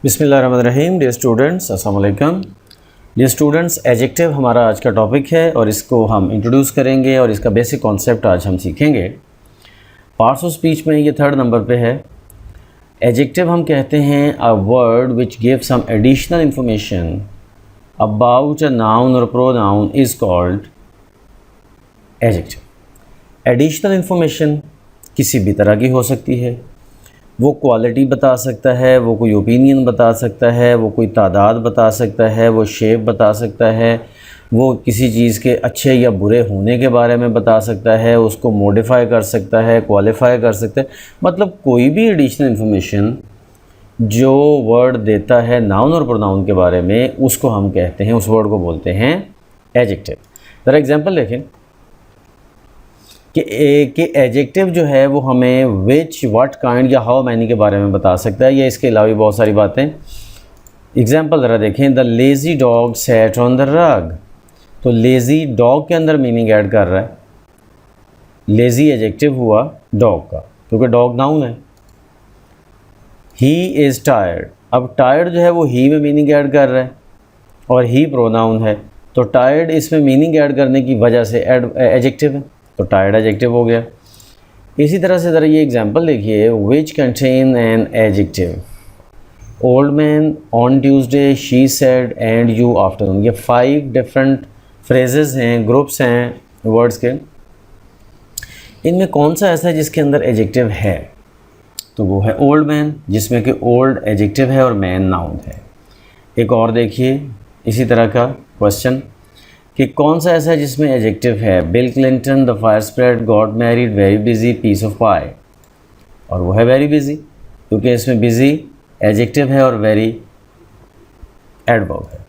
बिस्मिल्लाहिर्रहमानिर्रहीम। Dear students, अस्सलाम वालेकुम। डियर स्टूडेंट्स, एडजेक्टिव हमारा आज का टॉपिक है और इसको हम इंट्रोड्यूस करेंगे और इसका बेसिक कॉन्सेप्ट आज हम सीखेंगे। पार्ट्स ऑफ स्पीच में ये 3rd नंबर पे है। एडजेक्टिव हम कहते हैं a word which give some additional information about a noun और pronoun is called adjective. Additional information किसी भी तरह की हो सकती है। वो क्वालिटी बता सकता है, वो कोई ओपिनियन बता सकता है, वो कोई तादाद बता सकता है, वो शेप बता सकता है, वो किसी चीज़ के अच्छे या बुरे होने के बारे में बता सकता है, उसको मॉडिफाई कर सकता है, क्वालिफाई कर सकता है। मतलब कोई भी एडिशनल इन्फॉर्मेशन जो वर्ड देता है नाउन और प्रोनाउन के बारे में, उसको हम कहते हैं, उस वर्ड को बोलते हैं एडजेक्टिव। ज़रा एग्जांपल देखें कि एडजेक्टिव जो है वो हमें विच, व्हाट, काइंड या हाउ मैनी के बारे में बता सकता है, या इसके अलावा भी बहुत सारी बातें। एग्जांपल ज़रा देखें, the lazy dog sat on the rug. तो लेज़ी डॉग के अंदर मीनिंग ऐड कर रहा है। लेज़ी एडजेक्टिव हुआ डॉग का, क्योंकि डॉग नाउन है। ही इज़ टायर्ड, अब टायर्ड जो है वो ही में मीनिंग ऐड कर रहा है और ही प्रोनाउन है, तो टायर्ड इसमें मीनिंग ऐड करने की वजह से एडजेक्टिव है, तो टायर्ड एडजेक्टिव हो गया। इसी तरह से ज़रा ये एग्जांपल देखिए, which contain an adjective. Old man on Tuesday, she said, and you afternoon. ये 5 डिफरेंट फ्रेजेस हैं, ग्रुप्स हैं वर्ड्स के। इनमें कौन सा ऐसा है जिसके अंदर एडजेक्टिव है? तो वो है ओल्ड मैन, जिसमें कि ओल्ड एडजेक्टिव है और मैन नाउन है। एक और देखिए इसी तरह का क्वेश्चन कि कौन सा ऐसा है जिसमें एडजेक्टिव है। Bill Clinton the fire spread got married very busy piece of pie, और वो है वेरी बिजी, क्योंकि इसमें बिजी एडजेक्टिव है और वेरी एडवर्ब है।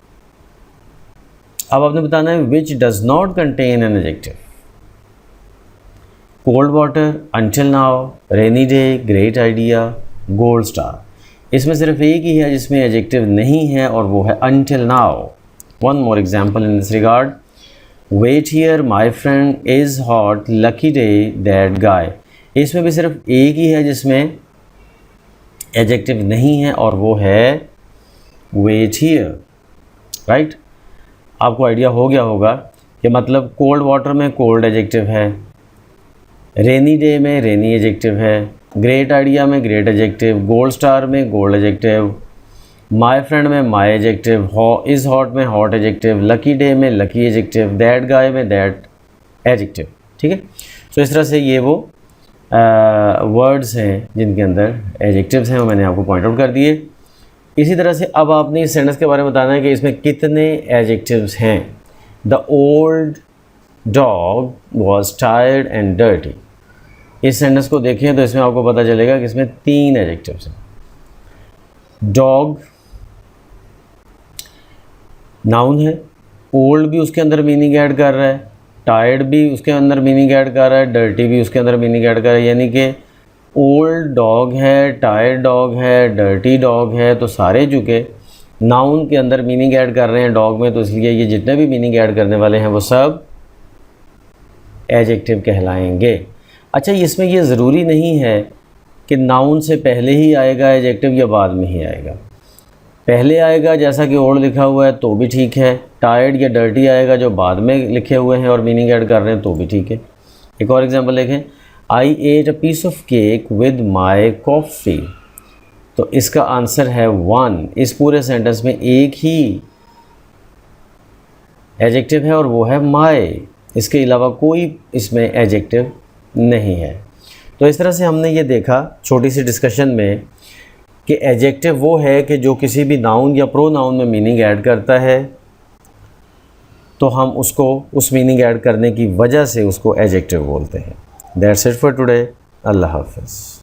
अब आपने बताना है which does not contain an adjective. Cold water, until now, rainy day, great idea, gold star. इसमें सिर्फ एक ही है जिसमें एडजेक्टिव नहीं है और वो है until now. One more example in this regard, wait here my friend is hot, lucky day that guy. इसमें भी सिर्फ एक ही है जिसमें एडजेक्टिव नहीं है और वो है वेट हियर। राइट, आपको आइडिया हो गया होगा कि मतलब कोल्ड वाटर में कोल्ड एडजेक्टिव है, रेनी डे में रेनी एडजेक्टिव है, ग्रेट आइडिया में ग्रेट एडजेक्टिव, गोल्ड स्टार में गोल्ड एडजेक्टिव, माई फ्रेंड में माई एडजेक्टिव, इज़ हॉट में हॉट एडजेक्टिव, लकी डे में लकी एडजेक्टिव, दैट गाय में दैट एडजेक्टिव। ठीक है, तो इस तरह से ये वो वर्ड्स हैं जिनके अंदर एडजेक्टिव्स हैं, वो मैंने आपको पॉइंट आउट कर दिए। इसी तरह से अब आपने इस सेंटेंस के बारे में बताना है कि इसमें कितने एडजेक्टिव्स हैं। The old dog was tired and dirty. इस सेंटेंस को देखें तो इसमें आपको पता चलेगा कि इसमें 3 एडजेक्टिव्स हैं। डॉग नाउन है, ओल्ड भी उसके अंदर मीनिंग ऐड कर रहा है, टायर्ड भी उसके अंदर मीनिंग ऐड कर रहा है, डर्टी भी उसके अंदर मीनिंग ऐड कर रहा है। यानी कि ओल्ड डॉग है, टायर्ड डॉग है, डर्टी डॉग है, तो सारे जो के नाउन के अंदर मीनिंग ऐड कर रहे हैं डॉग में, तो इसलिए ये जितने भी मीनिंग ऐड करने वाले हैं वो सब एडजेक्टिव कहलाएंगे। अच्छा, इसमें ये ज़रूरी नहीं है कि नाउन से पहले ही आएगा एडजेक्टिव या बाद में ही आएगा। पहले आएगा जैसा कि ओल्ड लिखा हुआ है तो भी ठीक है, टायर्ड या डर्टी आएगा जो बाद में लिखे हुए हैं और मीनिंग ऐड कर रहे हैं तो भी ठीक है। एक और एग्जांपल देखें, I ate a piece of cake with my coffee. तो इसका आंसर है 1। इस पूरे सेंटेंस में एक ही एडजेक्टिव है और वो है माई, इसके अलावा कोई इसमें एडजेक्टिव नहीं है। तो इस तरह से हमने ये देखा छोटी सी डिस्कशन में कि एडजेक्टिव वो है कि जो किसी भी नाउन या प्रोनाउन में मीनिंग ऐड करता है, तो हम उसको उस मीनिंग ऐड करने की वजह से उसको एडजेक्टिव बोलते हैं। That's it for today. Allah हाफ़िज़।